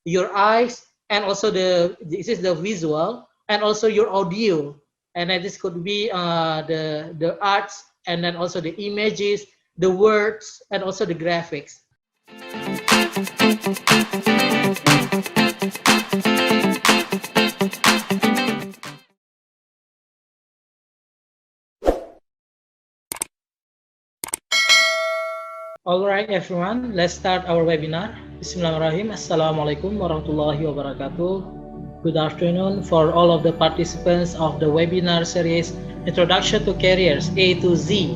your eyes, and also this is the visual, and also your audio, and then this could be the arts, and then also the images, the words, and also the graphics. All right, everyone, let's start our webinar. Bismillahirrahmanirrahim. Assalamualaikum warahmatullahi wabarakatuh. Good afternoon for all of the participants of the webinar series Introduction to Careers A to Z.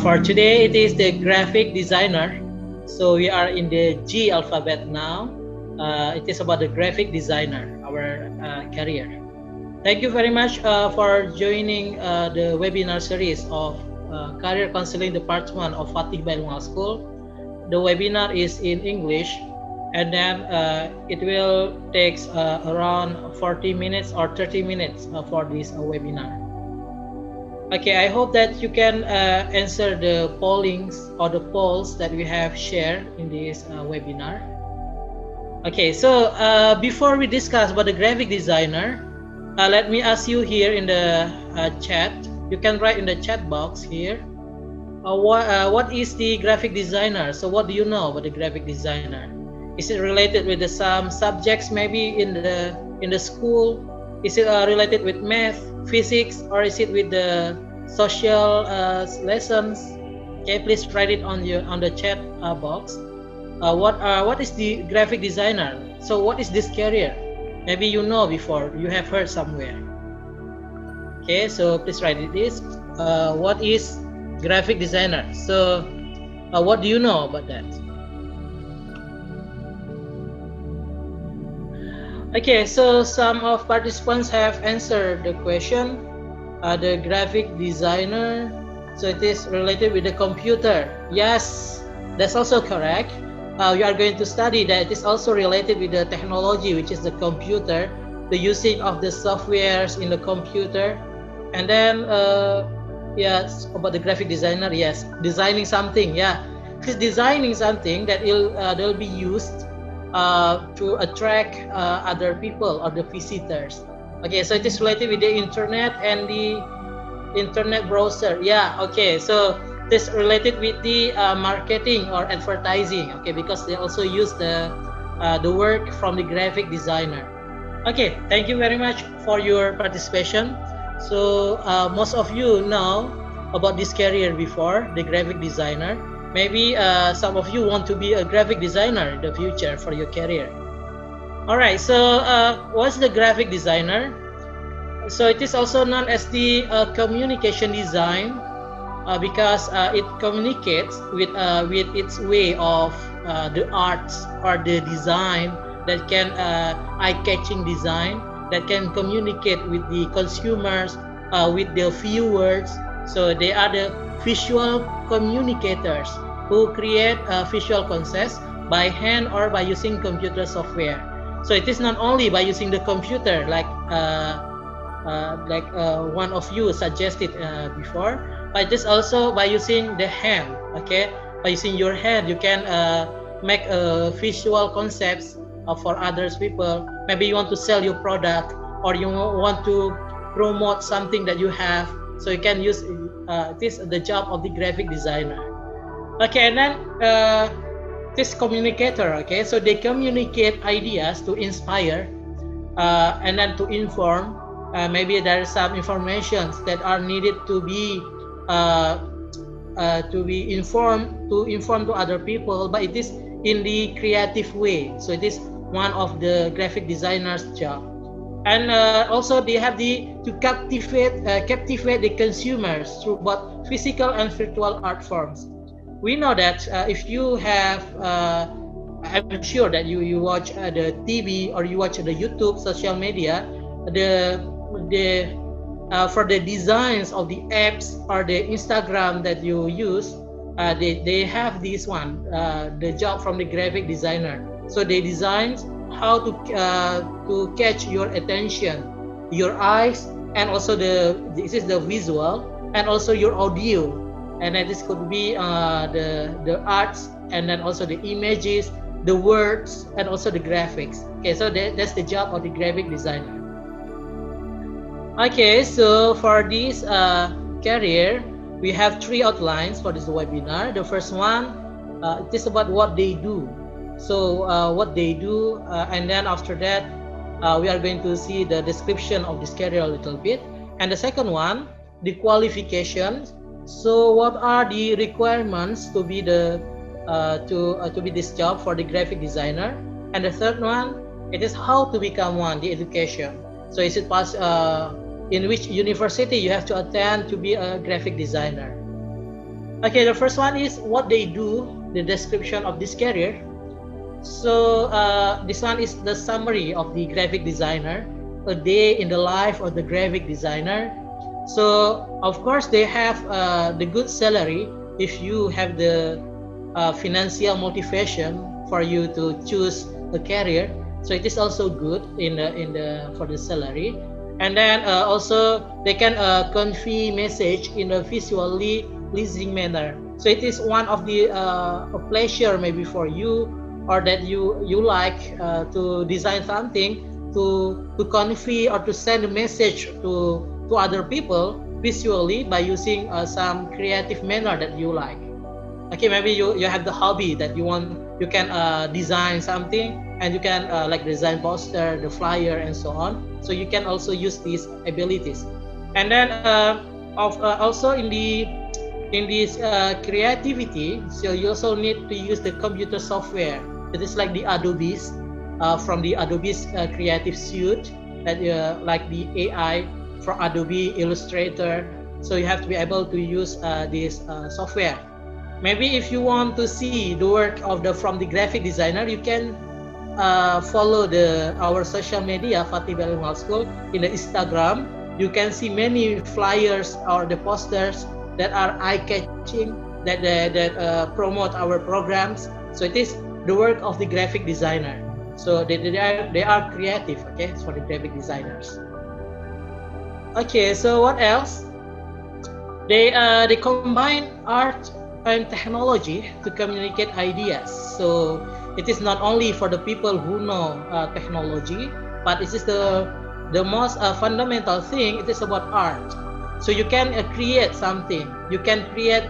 For today, it is the graphic designer. So we are in the G alphabet now. It is about the graphic designer, our career. Thank you very much for joining the webinar series of Career Counseling Department of Fatih Bilingual School. The webinar is in English, and then it will take around 40 minutes or 30 minutes for this webinar. Okay, I hope that you can answer the pollings or the polls that we have shared in this webinar. Okay, so before we discuss about the graphic designer, let me ask you here in the chat. You can write in the chat box here. What is the graphic designer? So what do you know about the graphic designer? Is it related with some subjects maybe in the school? Is it related with math, physics, or is it with the social lessons? Okay, please write it on the chat box. What is the graphic designer? So what is this career? Maybe you know before, you have heard somewhere. Okay, so please write it this. What is graphic designer? So what do you know about that? Okay, so some of participants have answered the question. The graphic designer, so it is related with the computer. Yes, that's also correct. We are going to study that it is also related with the technology, which is the computer, the using of the softwares in the computer. And then, yes, about the graphic designer, yes, designing something, yeah. He's designing something that will be used to attract other people or the visitors. Okay, so it is related with the internet and the internet browser. Yeah, okay, so this related with the marketing or advertising. Okay, because they also use the work from the graphic designer. Okay, thank you very much for your participation. So most of you know about this career before, the graphic designer. Maybe some of you want to be a graphic designer in the future for your career. All right, so what's the graphic designer? So it is also known as the communication design because it communicates with its way of the arts or the design that can eye-catching design that can communicate with the consumers, with the viewers. So they are the visual communicators who create visual concepts by hand or by using computer software. So it is not only by using the computer like one of you suggested before, but just also by using the hand. Okay, by using your hand, you can make visual concepts for others people. Maybe you want to sell your product or you want to promote something that you have. So you can use this the job of the graphic designer. Okay, and then this communicator. Okay, so they communicate ideas to inspire and then to inform. Maybe there are some informations that are needed to be informed to other people, but it is in the creative way. So it is one of the graphic designer's job. And also they have to captivate the consumers through both physical and virtual art forms. We know that if you have, I'm sure that you watch the TV or you watch the YouTube, social media, for the designs of the apps or the Instagram that you use, they have this one, the job from the graphic designer. So they design how to catch your attention, your eyes, and also this is the visual, and also your audio, and then this could be the arts, and then also the images, the words and also the graphics. Okay, so that's the job of the graphic designer. Okay, so for this career, we have 3 outlines for this webinar. The first one, it is about what they do. So what they do, and then after that, we are going to see the description of this career a little bit. And the second one, the qualifications. So what are the requirements to be the to be this job for the graphic designer? And the third one, it is how to become one, the education. So is it in which university you have to attend to be a graphic designer? Okay, the first one is what they do, the description of this career. So this one is the summary of the graphic designer, a day in the life of the graphic designer. So of course they have the good salary if you have the financial motivation for you to choose a career. So it is also good for the salary. And then also they can convey message in a visually pleasing manner. So it is one of the a pleasure maybe for you, or that you like to design something to convey or to send a message to other people visually by using some creative manner that you like. Okay, maybe you have the hobby that you can design something, and you can like design poster, the flyer, and so on. So you can also use these abilities. And then also in this creativity, so you also need to use the computer software. It is like the Adobe's from the Adobe's creative suite, that like the AI for Adobe Illustrator. So you have to be able to use this software. Maybe if you want to see the work of from the graphic designer, you can follow our social media, Fatih Bilingual School, in the Instagram. You can see many flyers or the posters that are eye-catching, that promote our programs. So it is the work of the graphic designer. So they are creative, okay, for the graphic designers. Okay, so what else? They combine art and technology to communicate ideas. So it is not only for the people who know technology, but it is the most fundamental thing. It is about art. So you can create something. You can create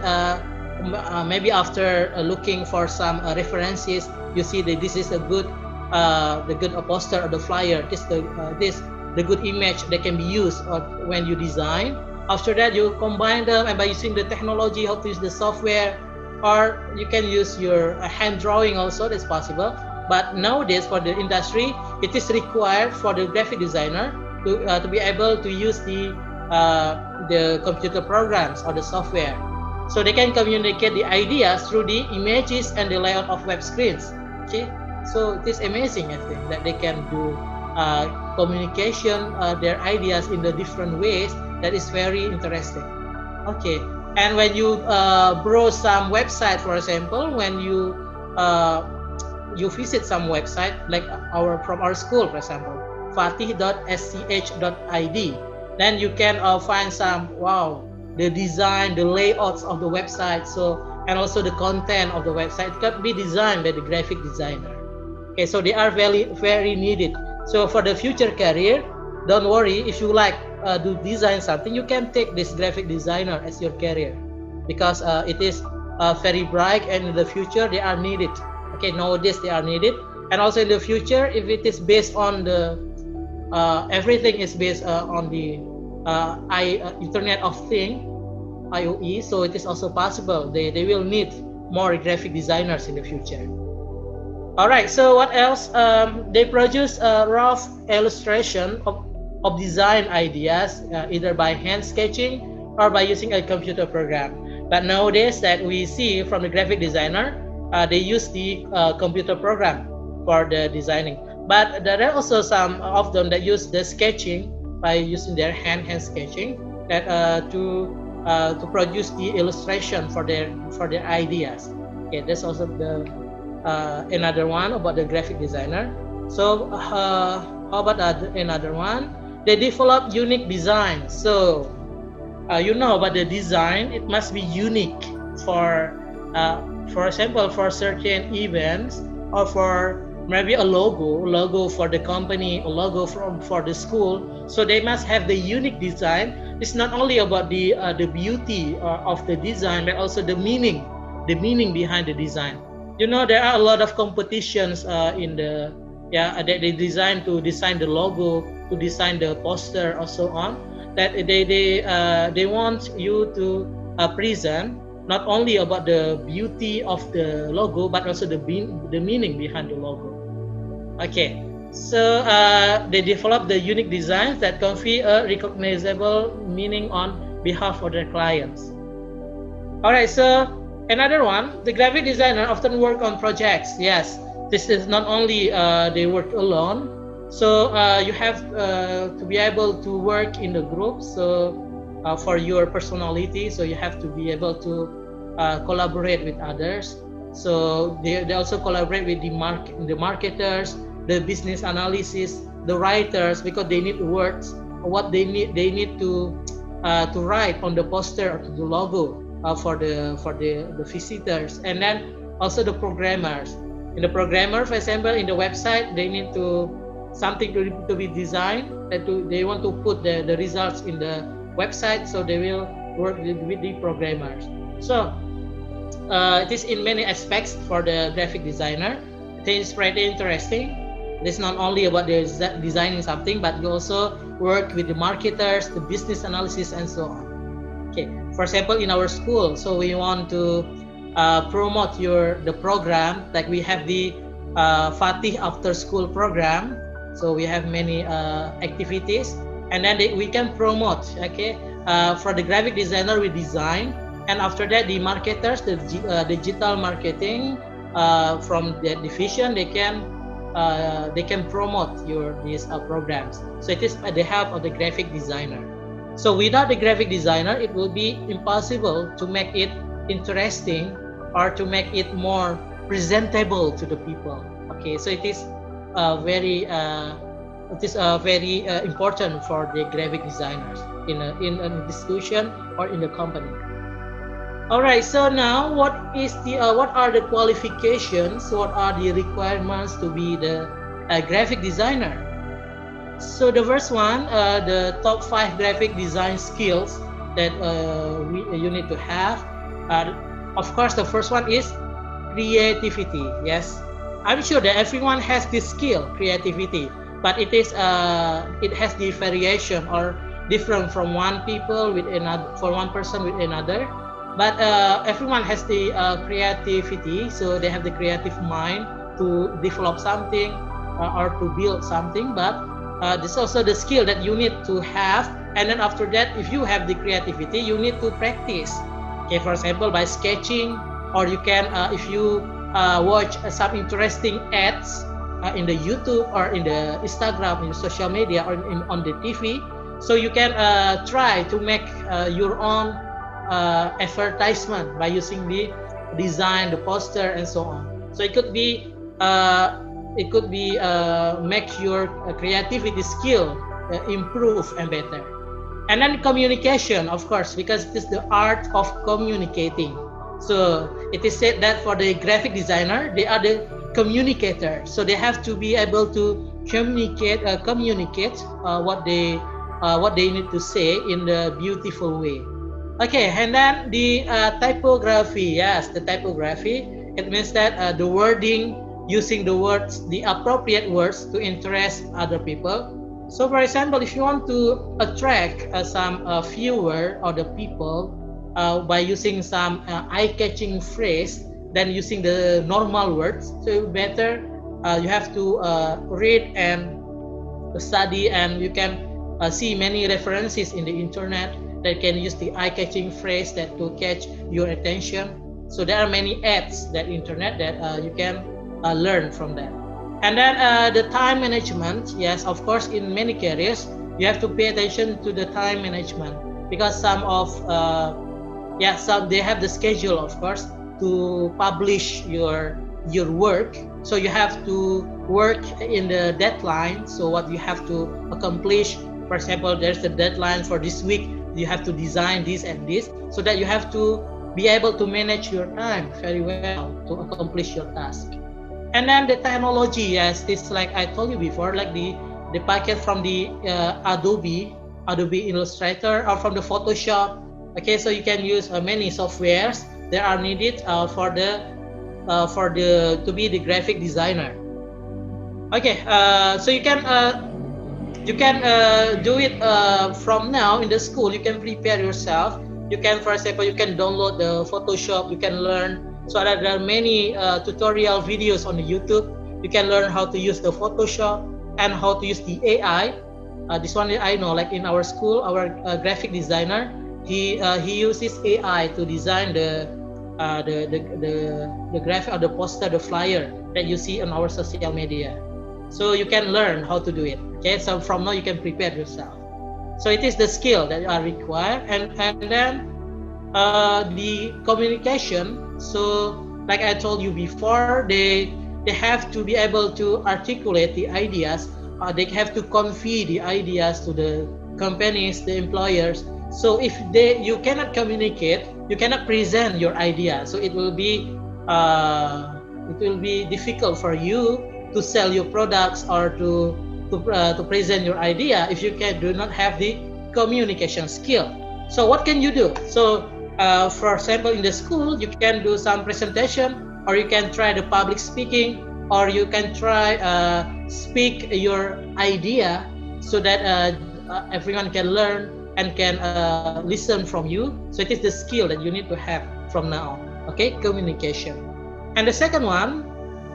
maybe after looking for some references, you see that this is a good the good poster or the flyer. This the good image that can be used when you design. After that, you combine them, and by using the technology, how to use the software, or you can use your hand drawing also. That's possible. But nowadays, for the industry, it is required for the graphic designer to be able to use the computer programs or the software, so they can communicate the ideas through the images and the layout of web screens. Okay, so it is amazing, I think, that they can do communication their ideas in the different ways. That is very interesting. Okay, and when you browse some website, for example, when you visit some website like from our school, for example, fatih.sch.id, then you can find some the design, the layouts of the website, so, and also the content of the website can be designed by the graphic designer. Okay, so they are very, very needed. So for the future career, don't worry, if you like to design something, you can take this graphic designer as your career, because it is very bright, and in the future they are needed. Okay, nowadays they are needed, and also in the future, if it is based on the everything is based on the Internet of Things, IoE, so it is also possible they will need more graphic designers in the future. All right, so what else? They produce a rough illustration of design ideas, either by hand sketching or by using a computer program. But nowadays that we see from the graphic designer, they use the computer program for the designing. But there are also some of them that use the sketching by using their hand sketching, that to produce the illustration for their ideas. Okay, that's also the another one about the graphic designer. So how about another one? They develop unique designs. So you know about the design, it must be unique for example, for certain events or for maybe a logo for the company, a logo for the school. So they must have the unique design. It's not only about the beauty of the design, but also the meaning behind the design. You know, there are a lot of competitions in the that they design the logo, to design the poster, or so on. That they want you to present not only about the beauty of the logo, but also the meaning behind the logo. Okay, so they develop the unique designs that convey a recognizable meaning on behalf of their clients. All right, so another one, the graphic designer often work on projects. Yes, this is not only they work alone. So you have to be able to work in the group. So for your personality, so you have to be able to collaborate with others. So they also collaborate with the marketers, the business analysis, the writers, because they need words. What they need to write on the poster or to the logo for the visitors, and then also the programmers. In the programmer, for example, in the website, they need to something to be designed, that they want to put the results in the website, so they will work with the programmers. So it is in many aspects for the graphic designer. It is pretty interesting. It's not only about designing something, but you also work with the marketers, the business analysis, and so on. Okay, for example, in our school, so we want to promote the program, like we have the Fatih after school program. So we have many activities, and then we can promote. Okay, for the graphic designer, we design, and after that, the marketers, the digital marketing from the division, they can promote these programs. So it is by the help of the graphic designer. So without the graphic designer, it will be impossible to make it interesting or to make it more presentable to the people. Okay, so it is very important for the graphic designers in an institution or in the company. All right, so now what are the qualifications? What are the requirements to be the graphic designer? So the first one, the top 5 graphic design skills that you need to have. Of course, the first one is creativity. Yes, I'm sure that everyone has this skill, creativity, but it has the variation or different from one person with another. But everyone has the creativity, so they have the creative mind to develop something or to build something. But this is also the skill that you need to have. And then after that, if you have the creativity, you need to practice. Okay, for example, by sketching, or you can, if you watch some interesting ads in the YouTube or in the Instagram, in the social media, or on the TV, so you can try to make your own advertisement by using the design, the poster, and so on. So it could be make your creativity skill improve and better. And then communication, of course, because it is the art of communicating. So it is said that for the graphic designer, they are the communicator. So they have to be able to communicate what they need to say in the beautiful way. Okay, and then the typography. Yes, the typography. It means that the wording, using the appropriate words to interest other people. So, for example, if you want to attract some viewer or the people by using some eye-catching phrase than using the normal words, so better you have to read and study, and you can see many references in the internet that can use the eye-catching phrase to catch your attention. So there are many ads that internet that you can learn from that. And then the time management. Yes, of course, in many careers you have to pay attention to the time management, because some they have the schedule, of course, to publish your work. So you have to work in the deadline. So what you have to accomplish, for example, there's a deadline for this week, you have to design this and this, so that you have to be able to manage your time very well to accomplish your task. And then the technology, yes, this like I told you before, like the packet from the Adobe Illustrator or from the Photoshop. Okay, so you can use many softwares that are needed for the to be the graphic designer. Okay, so you can do it from now in the school. You can prepare yourself. You can, for example, you can download the Photoshop. You can learn. So there are many tutorial videos on the YouTube. You can learn how to use the Photoshop and how to use the AI. This one I know, like in our school, our graphic designer, he uses AI to design the graphic or the poster, the flyer that you see on our social media. So you can learn how to do it. Okay, so from now you can prepare yourself. So it is the skill that are required, and then the communication. So like I told you before, they have to be able to articulate the ideas. They have to convey the ideas to the companies, the employers. So if you cannot communicate, you cannot present your idea. So it will be difficult for you to sell your products or to present your idea if you do not have the communication skill. So what can you do? So for example, in the school, you can do some presentation, or you can try the public speaking, or you can try speak your idea so that everyone can learn and can listen from you. So it is the skill that you need to have from now. Okay, communication. And the second one,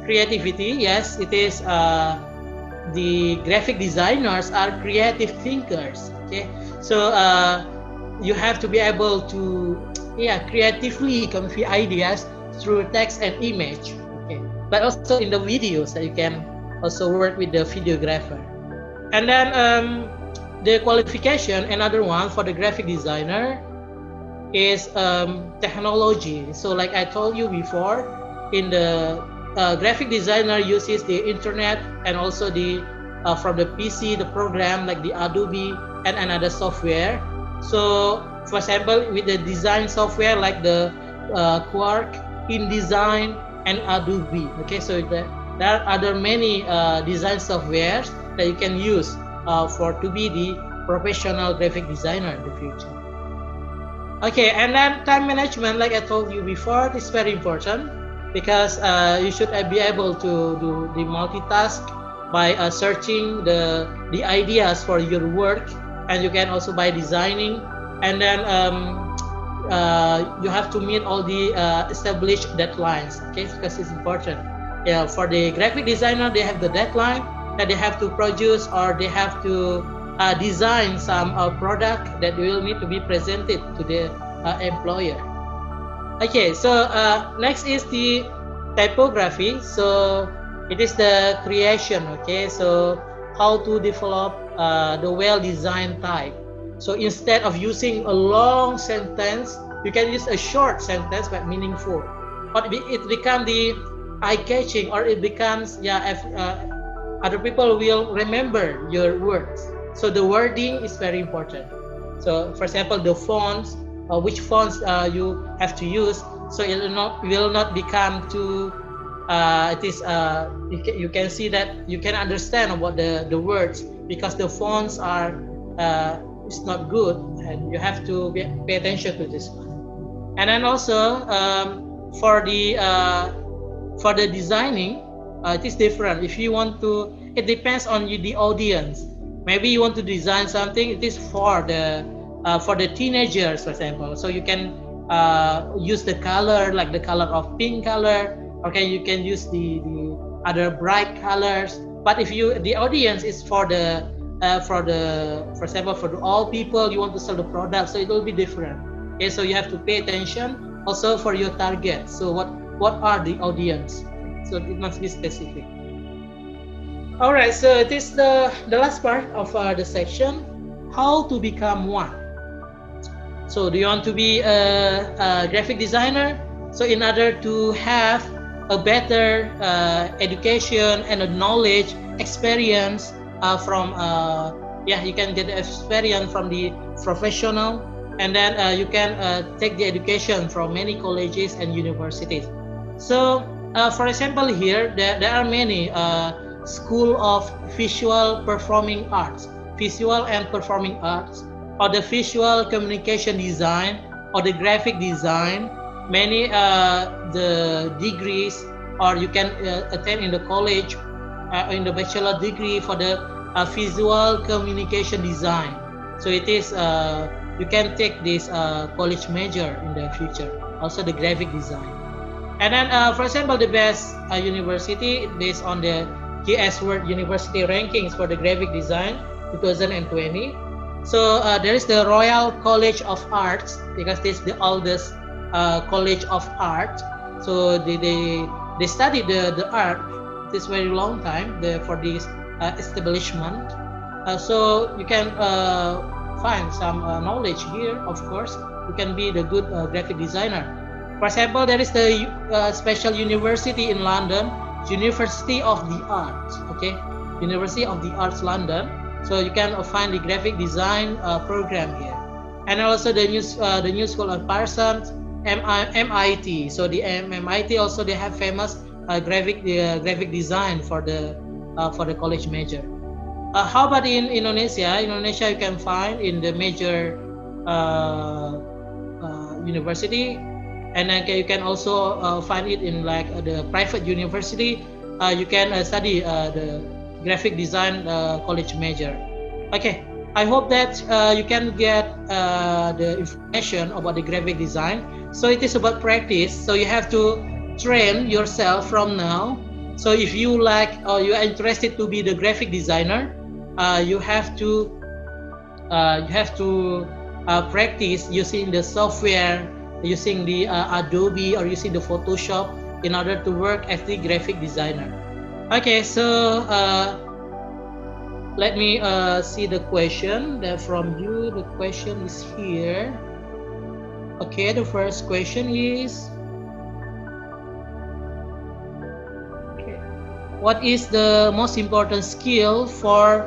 creativity. Yes, it is the graphic designers are creative thinkers. Okay, so you have to be able to creatively convey ideas through text and image. Okay, but also in the videos that you can also work with the videographer. And then the qualification, another one for the graphic designer, is technology. So like I told you before, in the graphic designer uses the internet and also the from the PC, the program like the Adobe and another software. So for example, with the design software like the Quark, InDesign, and Adobe. Okay, so there are other many design softwares that you can use to be the professional graphic designer in the future. Okay, and then time management, like I told you before, is very important because you should be able to do the multitask by searching the ideas for your work, and you can also by designing, and then you have to meet all the established deadlines. Okay, because it's important. Yeah, for the graphic designer, they have the deadline that they have to produce, or they have to design some product that will need to be presented to the employer. Okay, so next is the typography. So it is the creation. Okay, so how to develop the well-designed type. So instead of using a long sentence, you can use a short sentence but meaningful. But it becomes the eye-catching, or it becomes other people will remember your words. So the wording is very important. So for example, the fonts, which fonts you have to use, so it will not become too. You can see that you can understand about the words because the fonts are it's not good, and you have to pay attention to this one. And then also for the designing, it is different. If you want to, it depends on the audience. Maybe you want to design something. It is for the teenagers, for example. So you can use the color, like the color of pink color. Okay, you can use the other bright colors. But if the audience is for example, for all people, you want to sell the product, so it will be different. Okay, so you have to pay attention also for your target. So what are the audience? So it must be specific. All right, so it is the last part of the section, how to become one. So do you want to be a graphic designer? So in order to have a better education and a knowledge, experience from you can get the experience from the professional, and then you can take the education from many colleges and universities. So For example, here there are many school of visual performing arts, visual and performing arts, or the visual communication design, or the graphic design. Many the degrees, or you can attend in the college, in the bachelor degree for the visual communication design. So it is you can take this college major in the future. Also the graphic design. And then, for example, the best university based on the GS World University rankings for the graphic design 2020. So there is the Royal College of Arts, because this is the oldest college of art. So they study the art this very long time for this establishment. So you can find some knowledge here. Of course, you can be the good graphic designer. For example, there is the special university in London, University of the Arts. Okay, University of the Arts London. So you can find the graphic design program here, and also the new school of Parsons, MIT. So the MIT also they have famous graphic design for the college major. How about in Indonesia? Indonesia you can find in the major university. And then you can also find it in like the private university. You can study the graphic design college major. Okay, I hope that you can get the information about the graphic design. So it is about practice. So you have to train yourself from now. So if you like or you are interested to be the graphic designer, you have to practice using the software, using the Adobe or using the Photoshop in order to work as the graphic designer. Okay, so let me see the question that from you. The question is here. Okay, the first question is, okay, what is the most important skill for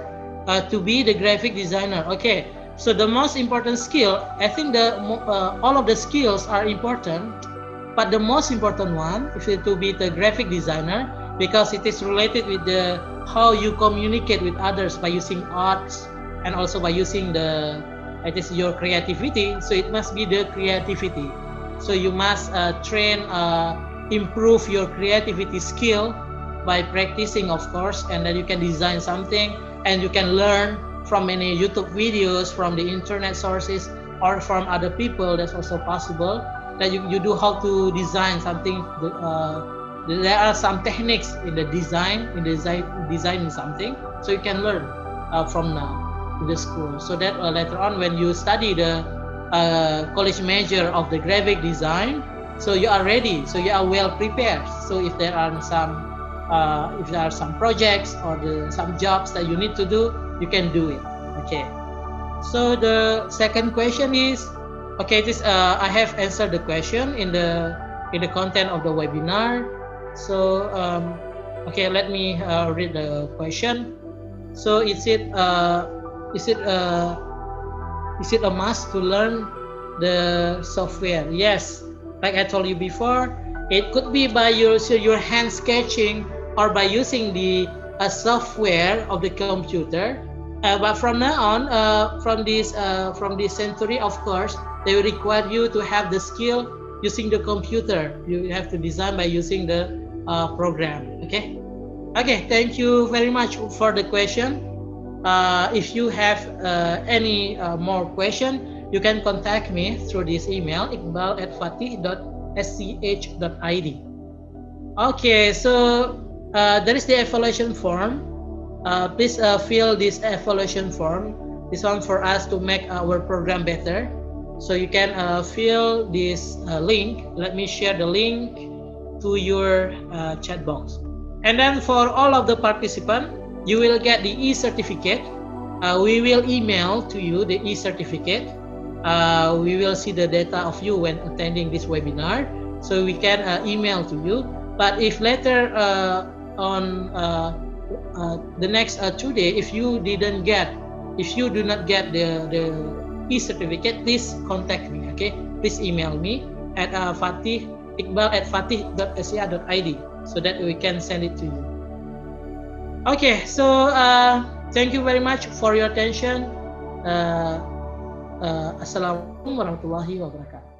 to be the graphic designer? Okay. So the most important skill, I think all of the skills are important, but the most important one is to be the graphic designer, because it is related with the how you communicate with others by using arts and also by using it is your creativity. So it must be the creativity. So you must improve your creativity skill by practicing, of course, and then you can design something and you can learn from many YouTube videos, from the internet sources, or from other people. That's also possible that you do how to design something. There are some techniques in the designing something, so you can learn from now in the school. So that later on when you study the college major of the graphic design, so you are ready, so you are well prepared. So if there are some projects or some jobs that you need to do, you can do it. Okay. So the second question is, okay, this I have answered the question in the content of the webinar. So okay, let me read the question. So is it a must to learn the software? Yes, like I told you before, it could be by your hand sketching or by using the software of the computer. But from now on, from this century, of course, they will require you to have the skill using the computer. You have to design by using the program. Okay. Okay. Thank you very much for the question. If you have any more question, you can contact me through this email, iqbal@fatih.sch.id. Okay. So there is the evaluation form. Please fill this evaluation form. This one for us to make our program better. So you can fill this link. Let me share the link to your chat box. And then for all of the participants, you will get the e-certificate. We will email to you the e-certificate. We will see the data of you when attending this webinar. So we can email to you. But if later on the next 2 days, if you do not get the e-certificate, please contact me. Okay, please email me at iqbal@fatih.sch.id. so that we can send it to you. Okay, so thank you very much for your attention. Assalamualaikum warahmatullahi wabarakatuh.